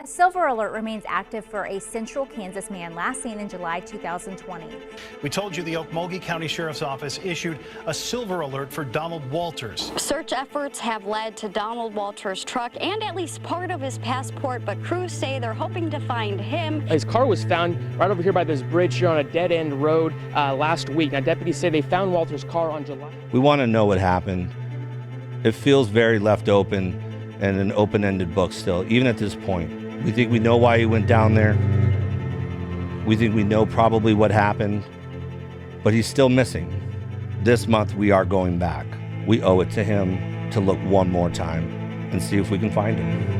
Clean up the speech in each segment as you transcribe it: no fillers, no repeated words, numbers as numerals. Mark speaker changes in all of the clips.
Speaker 1: Silver alert remains active for a central Kansas man last seen in July 2020.
Speaker 2: We told you the Okmulgee County Sheriff's Office issued a silver alert for Donald Walters.
Speaker 3: Search efforts have led to Donald Walters' truck and at least part of his passport, but crews say they're hoping to find him.
Speaker 4: His car was found right over here by this bridge here on a dead-end road last week. Now, deputies say they found Walters' car on July.
Speaker 5: We want to know what happened. It feels very left open and an open-ended book still, even at this point. We think we know why he went down there. We think we know probably what happened, but he's still missing. This month we are going back. We owe it to him to look one more time and see if we can find him.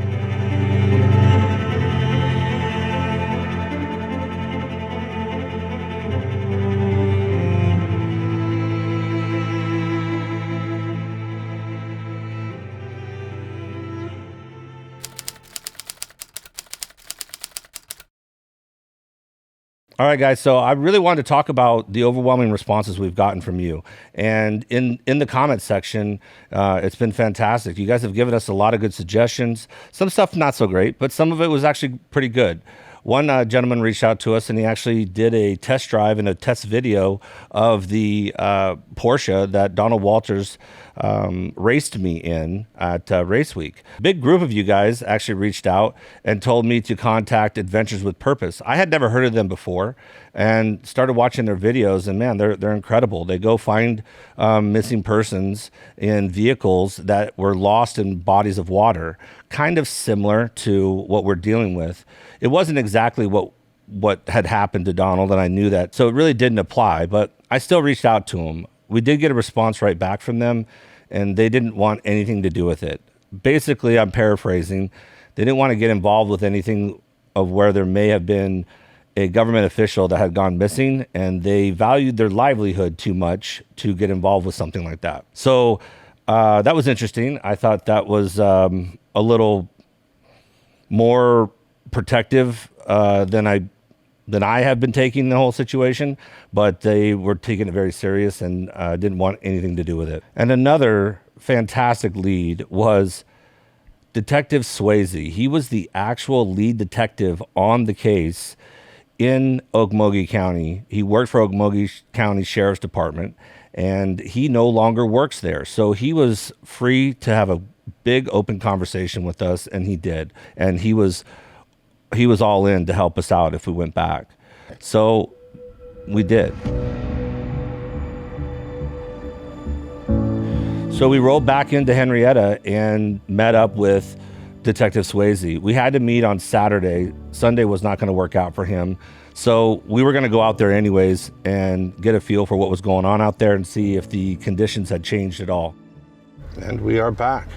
Speaker 5: All right, guys, so I really wanted to talk about the overwhelming responses we've gotten from you. And in the comments section, it's been fantastic. You guys have given us a lot of good suggestions. Some stuff not so great, but some of it was actually pretty good. One gentleman reached out to us, and he actually did a test drive and a test video of the Porsche that Donald Walters raced me in at Race Week. Big group of you guys actually reached out and told me to contact Adventures with Purpose. I had never heard of them before and started watching their videos, and man, they're incredible. They go find missing persons in vehicles that were lost in bodies of water, kind of similar to what we're dealing with. It wasn't exactly what had happened to Donald, and I knew that, so it really didn't apply, but I still reached out to him. We did get a response right back from them, and they didn't want anything to do with it. Basically, I'm paraphrasing, they didn't want to get involved with anything of where there may have been a government official that had gone missing, and they valued their livelihood too much to get involved with something like that. So that was interesting. I thought that was a little more protective than I have been taking the whole situation, but they were taking it very serious and didn't want anything to do with it. And another fantastic lead was Detective Swayze. He was the actual lead detective on the case in Okmulgee County. He worked for Okmulgee County Sheriff's Department, and he no longer works there. So he was free to have a big open conversation with us, and he did. And he was all in to help us out if we went back. So we did. So we rolled back into Henrietta and met up with Detective Swayze. We had to meet on Saturday. Sunday was not going to work out for him. So we were going to go out there anyways and get a feel for what was going on out there and see if the conditions had changed at all. And we are back.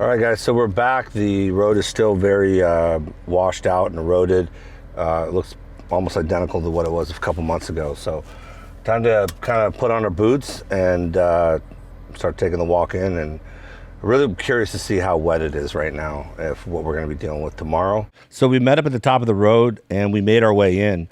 Speaker 5: All right, guys, so we're back. The road is still very washed out and eroded. It looks almost identical to what it was a couple months ago. So time to kind of put on our boots and start taking the walk in. And really curious to see how wet it is right now, if what we're going to be dealing with tomorrow. So we met up at the top of the road and we made our way in.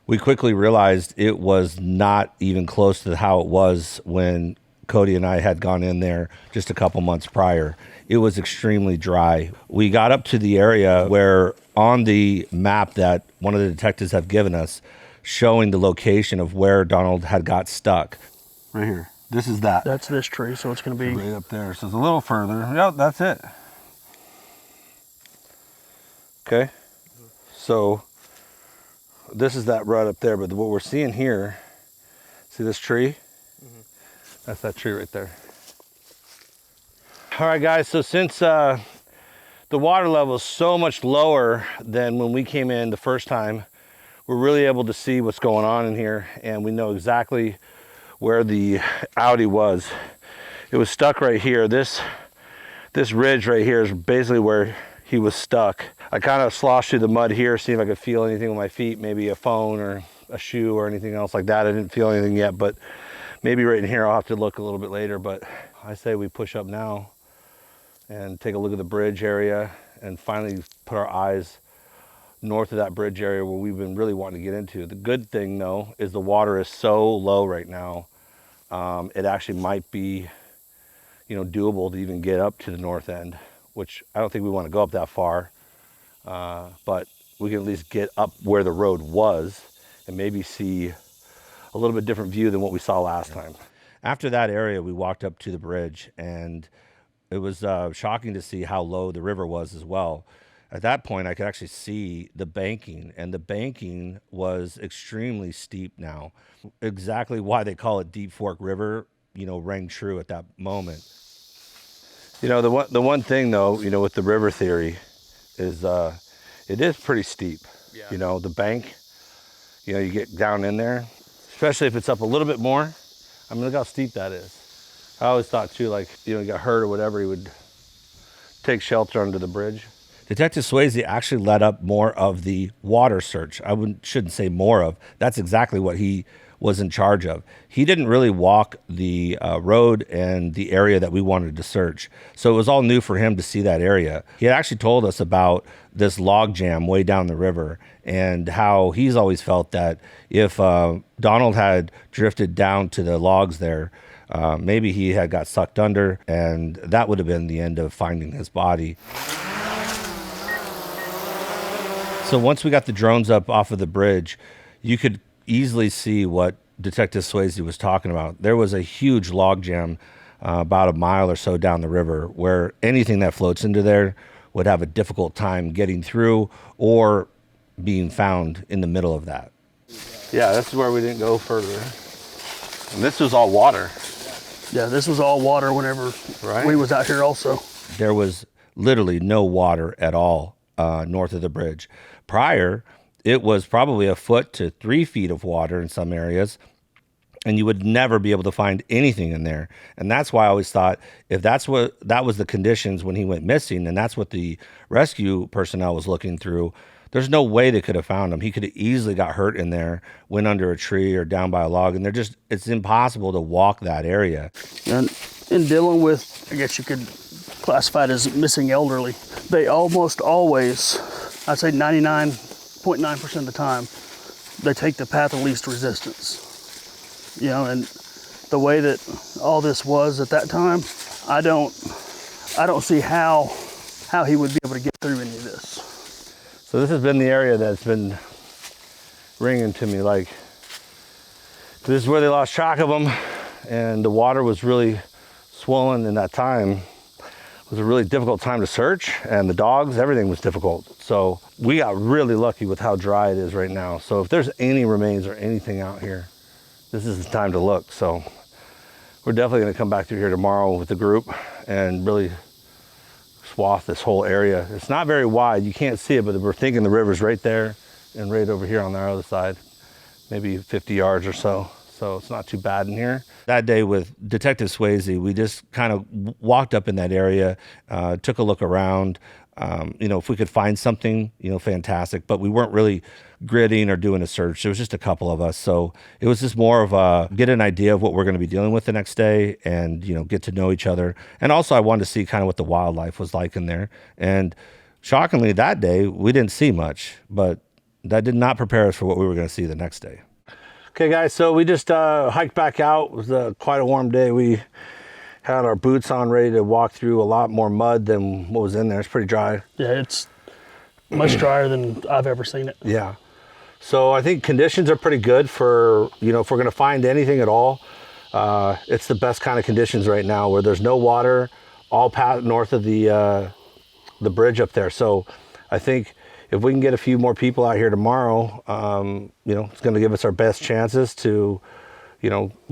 Speaker 5: We quickly realized it was not even close to how it was when Cody and I had gone in there just a couple months prior. It was extremely dry. We got up to the area where on the map that one of the detectives have given us, showing the location of where Donald had got stuck. Right here. This is that.
Speaker 6: That's this tree, so it's going to be
Speaker 5: right up there. So it's a little further. Yep, that's it. Okay. So this is that right up there, but what we're seeing here, see this tree? That's that tree right there. All right, guys, so since the water level is so much lower than when we came in the first time, we're really able to see what's going on in here, and we know exactly where the Audi was. It was stuck right here. This ridge right here is basically where he was stuck. I kind of sloshed through the mud here, see if I could feel anything with my feet, maybe a phone or a shoe or anything else like that. I didn't feel anything yet, but maybe right in here I'll have to look a little bit later. But I say we push up now and take a look at the bridge area and finally put our eyes north of that bridge area where we've been really wanting to get into. The good thing though is the water is so low right now, it actually might be, you know, doable to even get up to the north end, which I don't think we want to go up that far. but we can at least get up where the road was and maybe see a little bit different view than what we saw last time. After that area, we walked up to the bridge, and it was shocking to see how low the river was as well. At that point, I could actually see the banking, and the banking was extremely steep now. Exactly why they call it Deep Fork River, rang true at that moment. The one thing though, with the river theory is it is pretty steep. Yeah. The bank, you get down in there, especially if it's up a little bit more. I mean, look how steep that is. I always thought too, like, he got hurt or whatever, he would take shelter under the bridge. Detective Swayze actually led up more of the water search. Shouldn't say more of. That's exactly what he was in charge of. He didn't really walk the road and the area that we wanted to search. So it was all new for him to see that area. He had actually told us about this log jam way down the river and how he's always felt that if Donald had drifted down to the logs there, maybe he had got sucked under, and that would have been the end of finding his body. So once we got the drones up off of the bridge, you could easily see what Detective Swayze was talking about. There was a huge log jam about a mile or so down the river where anything that floats into there would have a difficult time getting through or being found in the middle of that. Yeah, this is where we didn't go further. And this was all water.
Speaker 6: Yeah, this was all water whenever we was out here also.
Speaker 5: There was literally no water at all north of the bridge. Prior, it was probably 1 foot to 3 feet of water in some areas, and you would never be able to find anything in there. And that's why I always thought, if that was the conditions when he went missing, and that's what the rescue personnel was looking through, there's no way they could have found him. He could have easily got hurt in there, went under a tree or down by a log, and it's impossible to walk that area.
Speaker 6: And in dealing with, I guess you could classify it as missing elderly, they almost always, I'd say 99.9% of the time, they take the path of least resistance. And the way that all this was at that time, I don't see how he would be able to get through any of this.
Speaker 5: So this has been the area that's been ringing to me, like, this is where they lost track of him, and the water was really swollen in that time. It was a really difficult time to search, and the dogs, everything was difficult. So we got really lucky with how dry it is right now. So if there's any remains or anything out here, this is the time to look. So we're definitely gonna come back through here tomorrow with the group and really swath this whole area. It's not very wide, you can't see it, but we're thinking the river's right there and right over here on the other side, maybe 50 yards or so. So it's not too bad in here. That day with Detective Swayze, we just kind of walked up in that area, took a look around. If we could find something, fantastic, but we weren't really gridding or doing a search. There was just a couple of us. So it was just more of get an idea of what we're going to be dealing with the next day and, get to know each other. And also I wanted to see kind of what the wildlife was like in there. And shockingly, that day, we didn't see much, but that did not prepare us for what we were going to see the next day. Okay, guys, so we just hiked back out. It was quite a warm day. We had our boots on, ready to walk through a lot more mud than what was in there. It's pretty dry.
Speaker 6: Yeah, it's much drier than I've ever seen it.
Speaker 5: Yeah. So I think conditions are pretty good for, if we're going to find anything at all, it's the best kind of conditions right now where there's no water all north of the bridge up there. So I think if we can get a few more people out here tomorrow, it's going to give us our best chances to,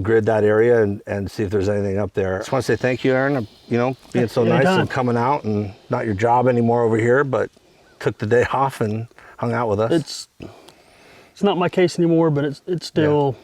Speaker 5: grid that area and see if there's anything up there. I just want to say thank you, Aaron, being so nice and coming out, and not your job anymore over here, but took the day off and hung out with us.
Speaker 6: It's not my case anymore, but it's still,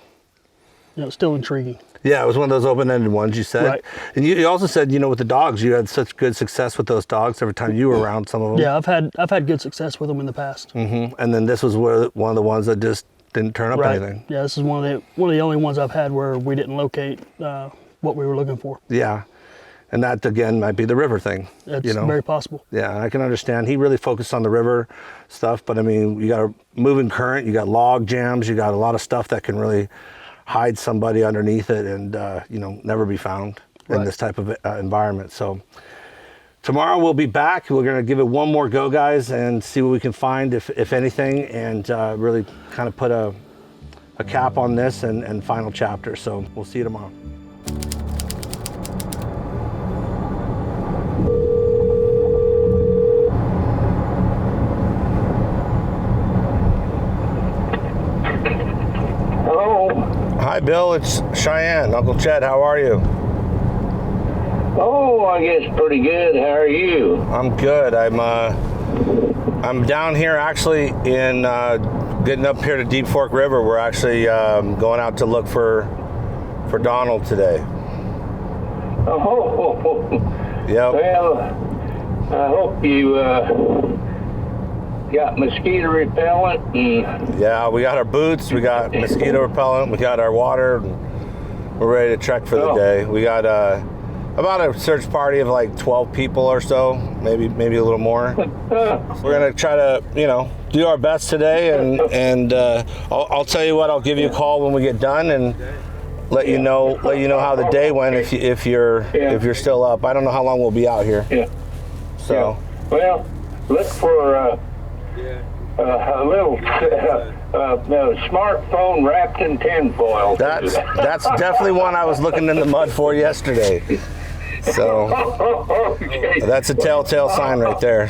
Speaker 6: it's still intriguing.
Speaker 5: Yeah, it was one of those open-ended ones you said. Right. And you also said, with the dogs, you had such good success with those dogs every time you were around some of them.
Speaker 6: Yeah, I've had good success with them in the past.
Speaker 5: Mm-hmm. And then this was one of the ones that just didn't turn up anything.
Speaker 6: Yeah, this is one of the only ones I've had where we didn't locate what we were looking for.
Speaker 5: Yeah, and that again might be the river thing.
Speaker 6: That's very possible.
Speaker 5: Yeah, I can understand. He really focused on the river stuff, but I mean, you got a moving current, you got log jams, you got a lot of stuff that can really hide somebody underneath it and never be found in this type of environment. So tomorrow we'll be back. We're going to give it one more go, guys, and see what we can find, if anything, and really kind of put a cap on this and final chapter. So we'll see you tomorrow. Hi, Bill. It's Cheyenne. Uncle Chet, how are you?
Speaker 7: Oh, I guess pretty good. How are you?
Speaker 5: I'm good. I'm down here actually in getting up here to Deep Fork River. We're actually going out to look for Donald today.
Speaker 7: Oh,
Speaker 5: yep.
Speaker 7: Well, I hope you got mosquito repellent. And
Speaker 5: yeah, we got our boots, we got mosquito repellent, we got our water, and we're ready to trek for the day. We got about a search party of like 12 people or so, maybe a little more. We're gonna try to, do our best today, and I'll tell you what, I'll give you a call when we get done and let you know how the day went if you're still up. I don't know how long we'll be out here.
Speaker 7: Yeah.
Speaker 5: So.
Speaker 7: Yeah. Well, look for a little smartphone wrapped in tinfoil.
Speaker 5: That's definitely one I was looking in the mud for yesterday. So
Speaker 7: Okay.
Speaker 5: that's a telltale sign right there.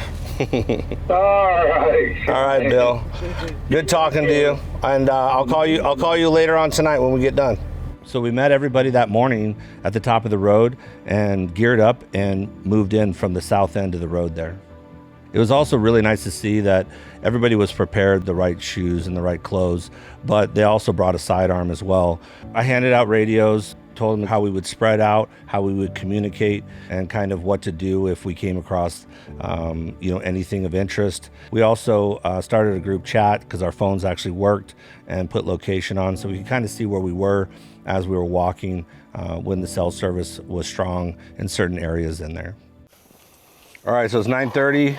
Speaker 7: All
Speaker 5: right, Bill. Good talking to you, and I'll call you later on tonight when we get done. So we met everybody that morning at the top of the road and geared up and moved in from the south end of the road there. It was also really nice to see that everybody was prepared, the right shoes and the right clothes, but they also brought a sidearm as well. I handed out radios, told them how we would spread out, how we would communicate, and kind of what to do if we came across anything of interest. We also started a group chat because our phones actually worked, and put location on so we could kind of see where we were as we were walking when the cell service was strong in certain areas in there. All right, so it's 9:30.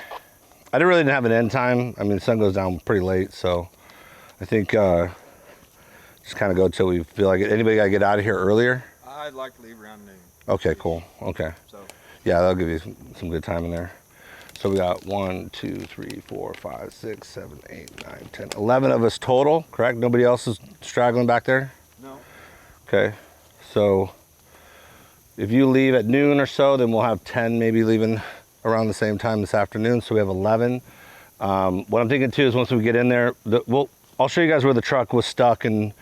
Speaker 5: I really didn't have an end time. I mean, the sun goes down pretty late, so I think just kind of go till we feel like it. Anybody got to get out of here earlier?
Speaker 8: I'd like to leave around noon.
Speaker 5: Okay, cool. Okay.
Speaker 8: So
Speaker 5: yeah, that'll give you some good time in there. So we got 1, 2, 3, 4, 5, 6, 7, 8, 9, 10, 11 of us total, correct? Nobody else is straggling back there?
Speaker 8: no.
Speaker 5: Okay. So if you leave at noon or so, then we'll have 10 maybe leaving around the same time this afternoon. So we have 11. What I'm thinking too is once we get in there, I'll show you guys where the truck was stuck, and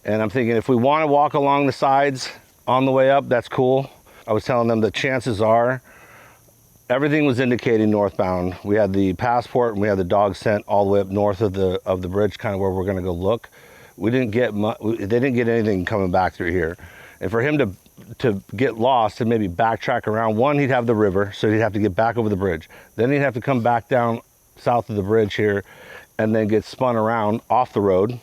Speaker 5: I'm thinking if we want to walk along the sides on the way up, that's cool. I was telling them the chances are everything was indicating northbound. We had the passport and we had the dog scent all the way up north of the bridge, kind of where we're going to go look. We didn't get they didn't get anything coming back through here, and for him to get lost and maybe backtrack around, one, he'd have the river, so he'd have to get back over the bridge. Then he'd have to come back down south of the bridge here and then get spun around off the road.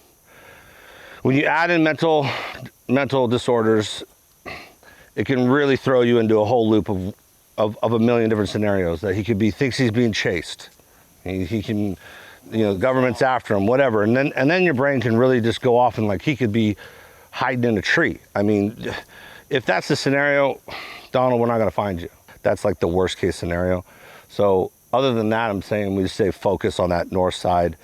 Speaker 5: When you add in mental disorders, it can really throw you into a whole loop of a million different scenarios that thinks he's being chased. He can, government's after him, whatever. And then your brain can really just go off and like he could be hiding in a tree. I mean, if that's the scenario, Donald, we're not going to find you. That's like the worst case scenario. So other than that, I'm saying we just say focus on that north side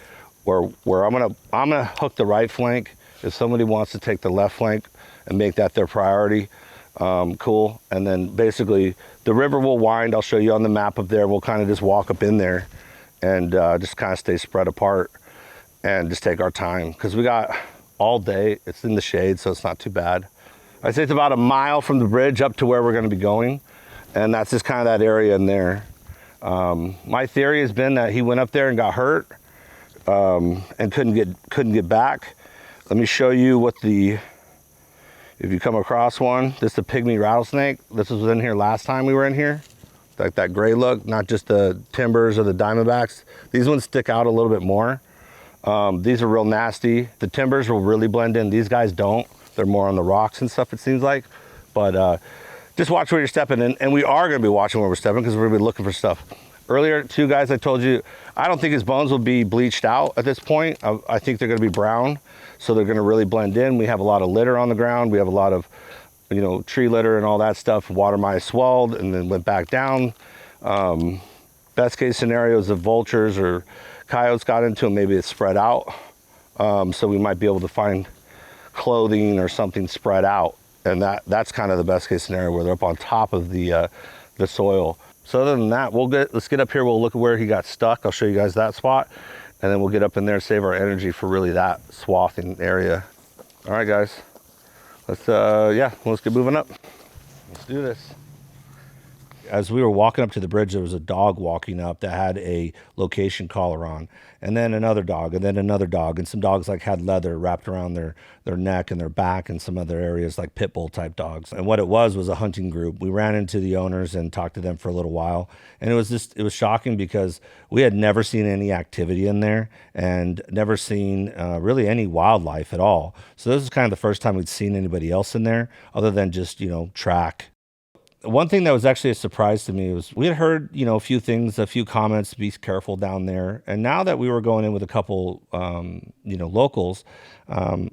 Speaker 5: where I'm gonna hook the right flank. If somebody wants to take the left flank and make that their priority, cool. And then basically the river will wind. I'll show you on the map up there. We'll kind of just walk up in there and just kind of stay spread apart and just take our time because we got all day. It's in the shade, so it's not too bad. I'd say it's about a mile from the bridge up to where we're going to be going, and that's just kind of that area in there. My theory has been that he went up there and got hurt and couldn't get back. Let me show you if you come across one, this is a pygmy rattlesnake. This was in here last time we were in here. Like that gray look, not just the timbers or the diamondbacks. These ones stick out a little bit more. These are real nasty. The timbers will really blend in. These guys don't. They're more on the rocks and stuff, it seems like. But just watch where you're stepping in. And we are gonna be watching where we're stepping because we're gonna be looking for stuff. Earlier, two guys, I told you, I don't think his bones will be bleached out at this point. I think they're gonna be brown. So they're gonna really blend in. We have a lot of litter on the ground. We have a lot of, tree litter and all that stuff. Water might have swelled and then went back down. Best case scenarios, if vultures or coyotes got into them, maybe it's spread out. So we might be able to find clothing or something spread out. And that's kind of the best case scenario, where they're up on top of the soil. So other than that, let's get up here. We'll look at where he got stuck. I'll show you guys that spot. And then we'll get up in there and save our energy for really that swathing area. All right, guys. Let's get moving up. Let's do this. As we were walking up to the bridge, there was a dog walking up that had a location collar on, and then another dog, and then another dog, and some dogs like had leather wrapped around their neck and their back, and some other areas like pit bull type dogs. And what it was a hunting group. We ran into the owners and talked to them for a little while, and it was shocking because we had never seen any activity in there and never seen really any wildlife at all. So this is kind of the first time we'd seen anybody else in there other than just, track. One thing that was actually a surprise to me was we had heard, a few things, a few comments, be careful down there. And now that we were going in with a couple, locals,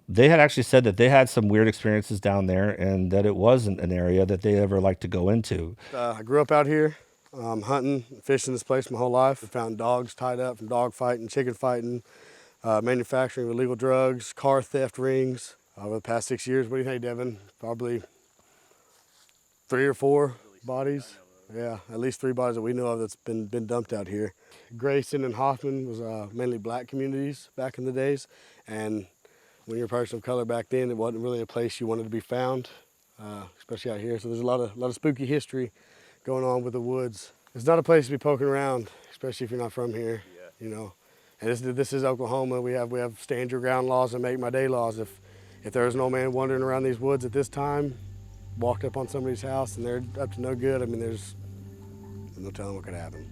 Speaker 5: they had actually said that they had some weird experiences down there and that it wasn't an area that they ever liked to go into.
Speaker 8: I grew up out here, hunting, fishing this place my whole life. I found dogs tied up from dog fighting, chicken fighting, manufacturing of illegal drugs, car theft rings. Over the past 6 years, what do you think, Devin? Probably 3 or 4 bodies. Yeah, at least 3 bodies that we know of that's been dumped out here. Grayson and Hoffman was mainly black communities back in the days, and when you're a person of color back then, it wasn't really a place you wanted to be found, especially out here. So there's a lot of spooky history going on with the woods. It's not a place to be poking around, especially if you're not from here. And this is Oklahoma. We have stand your ground laws and make my day laws. If there was no man wandering around these woods at this time, walked up on somebody's house and they're up to no good, there's no telling what could happen.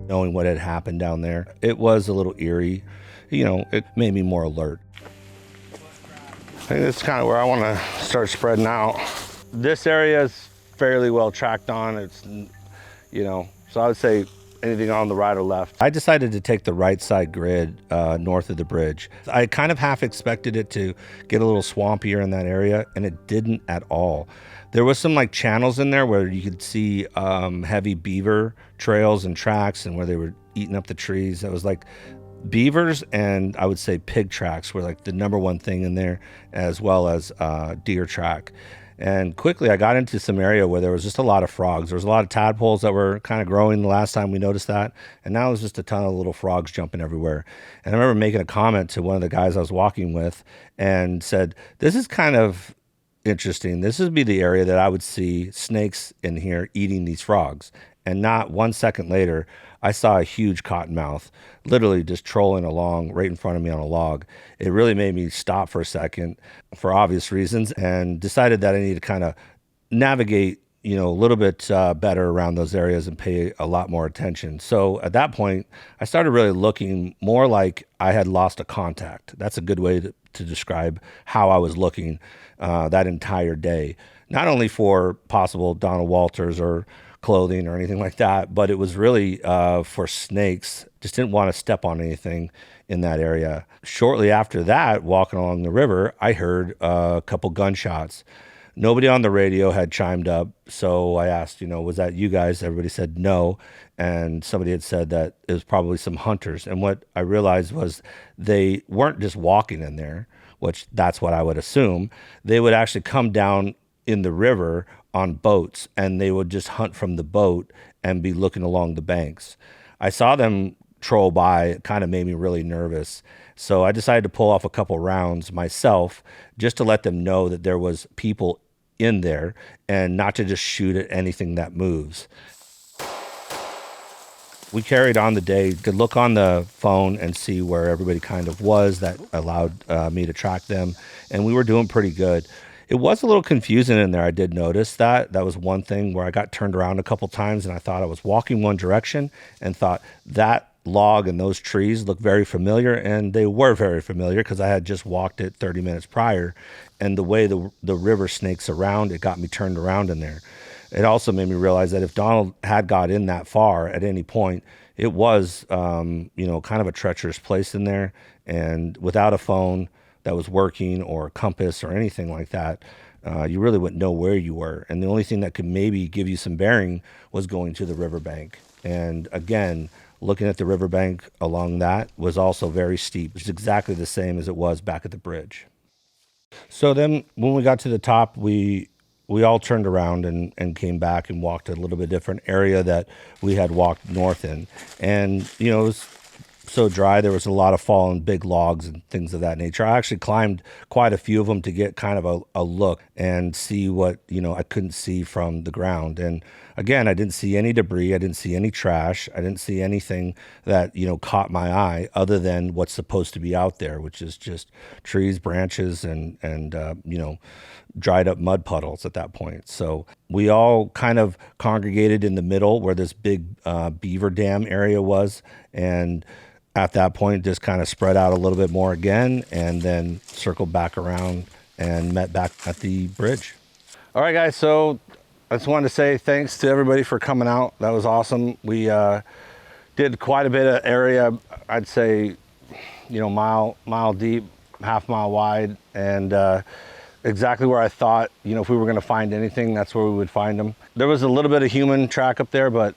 Speaker 5: Knowing what had happened down there, it was a little eerie. It made me more alert. I think that's kind of where I want to start spreading out. This area is fairly well tracked on. It's, so I would say anything on the right or left. I decided to take the right side grid north of the bridge. I kind of half expected it to get a little swampier in that area, and it didn't at all. There was some channels in there where you could see heavy beaver trails and tracks, and where they were eating up the trees. That was beavers, and I would say pig tracks were the number one thing in there, as well as deer track. And quickly I got into some area where there was just a lot of frogs. There was a lot of tadpoles that were kind of growing the last time we noticed that. And now it was just a ton of little frogs jumping everywhere. And I remember making a comment to one of the guys I was walking with and said, this is kind of interesting. This would be the area that I would see snakes in here eating these frogs. And not 1 second later, I saw a huge cottonmouth literally just trolling along right in front of me on a log. It really made me stop for a second for obvious reasons, and decided that I need to kind of navigate, a little bit better around those areas and pay a lot more attention. So at that point, I started really looking more like I had lost a contact. That's a good way to describe how I was looking that entire day. Not only for possible Donald Walters or clothing or anything like that, but it was really for snakes. Just didn't want to step on anything in that area. Shortly after that, walking along the river, I heard a couple gunshots. Nobody on the radio had chimed up, so I asked, was that you guys? Everybody said no, and somebody had said that it was probably some hunters. And what I realized was they weren't just walking in there, which that's what I would assume. They would actually come down in the river on boats, and they would just hunt from the boat and be looking along the banks. I saw them troll by. It kind of made me really nervous. So I decided to pull off a couple rounds myself just to let them know that there was people in there and not to just shoot at anything that moves. We carried on the day, could look on the phone and see where everybody kind of was. That allowed me to track them, and we were doing pretty good. It was a little confusing in there. I did notice that. That was one thing where I got turned around a couple times and I thought I was walking one direction and thought that log and those trees look very familiar, and they were very familiar because I had just walked it 30 minutes prior, and the way the river snakes around, it got me turned around in there. It also made me realize that if Donald had got in that far at any point, it was kind of a treacherous place in there, and without a phone, that was working, or a compass or anything like that. You really wouldn't know where you were. And the only thing that could maybe give you some bearing was going to the riverbank. And again, looking at the riverbank along that was also very steep. It's exactly the same as it was back at the bridge. So then when we got to the top, we all turned around and came back and walked a little bit different area that we had walked north in. And, you know, it was so dry, there was a lot of fallen big logs and things of that nature. I actually climbed quite a few of them to get kind of a look and see what, you know, I couldn't see from the ground. And again, I didn't see any debris. I didn't see any trash. I didn't see anything that, you know, caught my eye other than what's supposed to be out there, which is just trees, branches, and you know, dried up mud puddles at that point. So we all kind of congregated in the middle where this big beaver dam area was. And at that point, just kind of spread out a little bit more again, and then circled back around and met back at the bridge. All right, guys. So I just wanted to say thanks to everybody for coming out. That was awesome. We did quite a bit of area. I'd say, you know, mile deep, half-mile wide, and exactly where I thought, you know, if we were going to find anything, that's where we would find them. There was a little bit of human track up there, but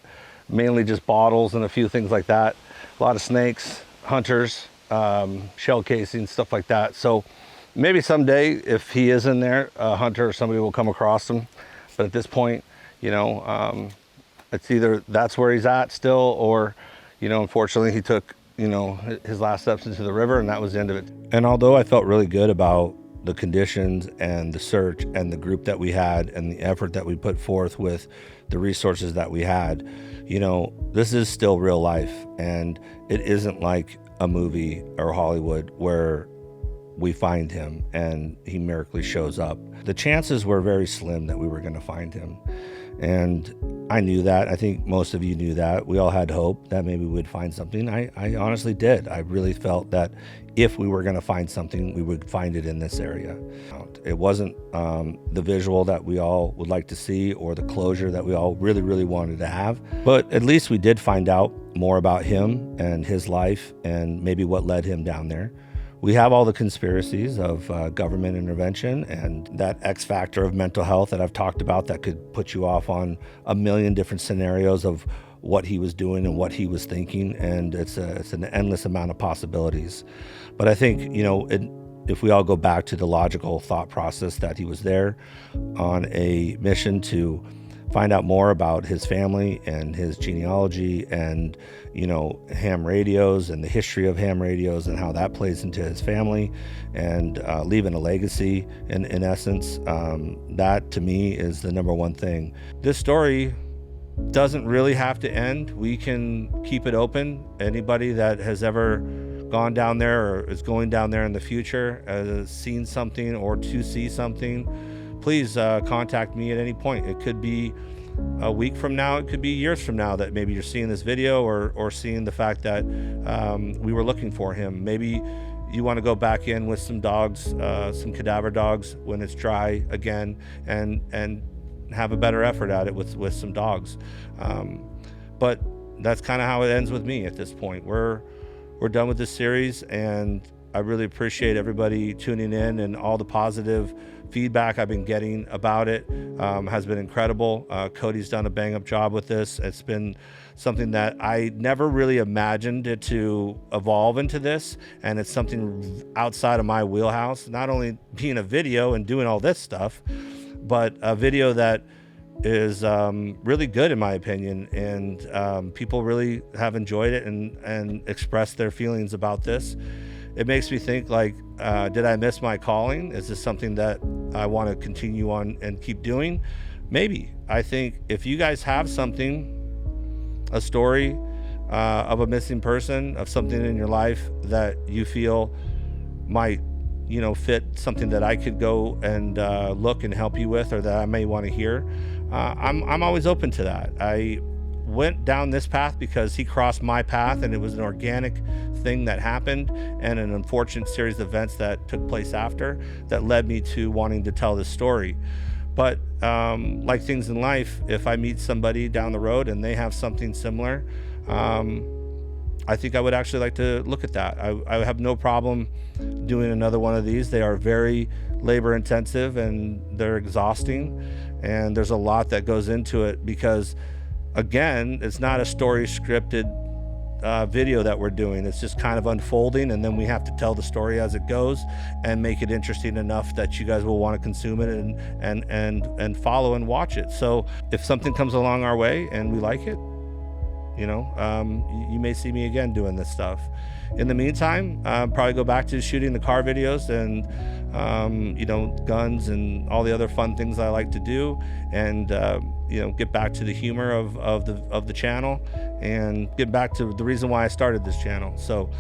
Speaker 5: mainly just bottles and a few things like that. A lot of snakes, hunters, shell casings, stuff like that. So maybe someday, if he is in there, a hunter or somebody will come across him. But at this point, you know, it's either that's where he's at still, or, you know, unfortunately he took, you know, his last steps into the river, and that was the end of it. And although I felt really good about the conditions and the search and the group that we had and the effort that we put forth with the resources that we had, you know, this is still real life, and it isn't like a movie or Hollywood where we find him and he miraculously shows up. The chances were very slim that we were going to find him. And I knew that. I think most of you knew that. We all had hope that maybe we would find something. I honestly did. I really felt that if we were going to find something, we would find it in this area. It wasn't the visual that we all would like to see or the closure that we all really, really wanted to have. But at least we did find out more about him and his life and maybe what led him down there. We have all the conspiracies of government intervention and that X factor of mental health that I've talked about that could put you off on a million different scenarios of what he was doing and what he was thinking. And it's an endless amount of possibilities. But I think, you know, if we all go back to the logical thought process that he was there on a mission to find out more about his family and his genealogy and, you know, ham radios and the history of ham radios and how that plays into his family and leaving a legacy in essence, that to me is the number one thing. This story doesn't really have to end. We can keep it open. Anybody that has ever gone down there or is going down there in the future, has seen something or to see something, please contact me at any point. It could be a week from now, it could be years from now that maybe you're seeing this video or seeing the fact that we were looking for him. Maybe you want to go back in with some dogs, some cadaver dogs when it's dry again, and have a better effort at it with some dogs. But that's kind of how it ends with me at this point. We're done with this series, and I really appreciate everybody tuning in, and all the positive feedback I've been getting about it has been incredible. Cody's done a bang-up job with this. It's been something that I never really imagined it to evolve into this, and it's something outside of my wheelhouse, not only being a video and doing all this stuff, but a video that is really good in my opinion, and people really have enjoyed it and expressed their feelings about this. It makes me think, like, did I miss my calling? Is this something that I want to continue on and keep doing? Maybe. I think if you guys have something, a story of a missing person, of something in your life that you feel might, you know, fit something that I could go and look and help you with, or that I may want to hear, I'm always open to that. I went down this path because he crossed my path, and it was an organic thing that happened and an unfortunate series of events that took place after that led me to wanting to tell this story. But like things in life, if I meet somebody down the road and they have something similar, I think I would actually like to look at that. I have no problem doing another one of these. They are very labor intensive and they're exhausting, and there's a lot that goes into it because, again, it's not a story scripted video that we're doing. It's just kind of unfolding, and then we have to tell the story as it goes and make it interesting enough that you guys will want to consume it and follow and watch it. So if something comes along our way and we like it, you know, you may see me again doing this stuff. In the meantime, probably go back to shooting the car videos and you know, guns and all the other fun things I like to do, and you know, get back to the humor of the channel and get back to the reason why I started this channel. So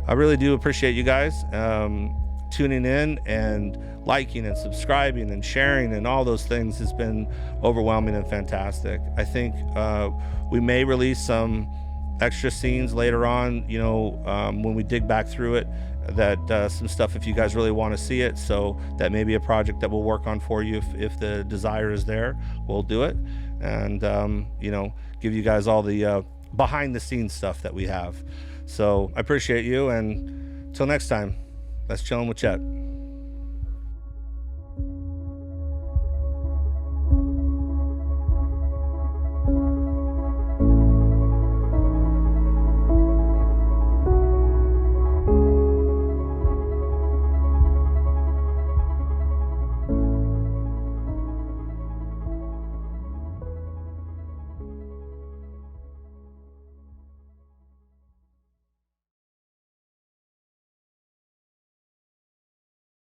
Speaker 5: I really do appreciate you guys tuning in and liking and subscribing and sharing, and all those things has been overwhelming and fantastic. I think we may release some extra scenes later on, you know, when we dig back through it, that some stuff if you guys really want to see it. So that may be a project that we'll work on for you if the desire is there. We'll do it, and you know, give you guys all the behind the scenes stuff that we have. So I appreciate you, and until next time, that's Chillin with Chet.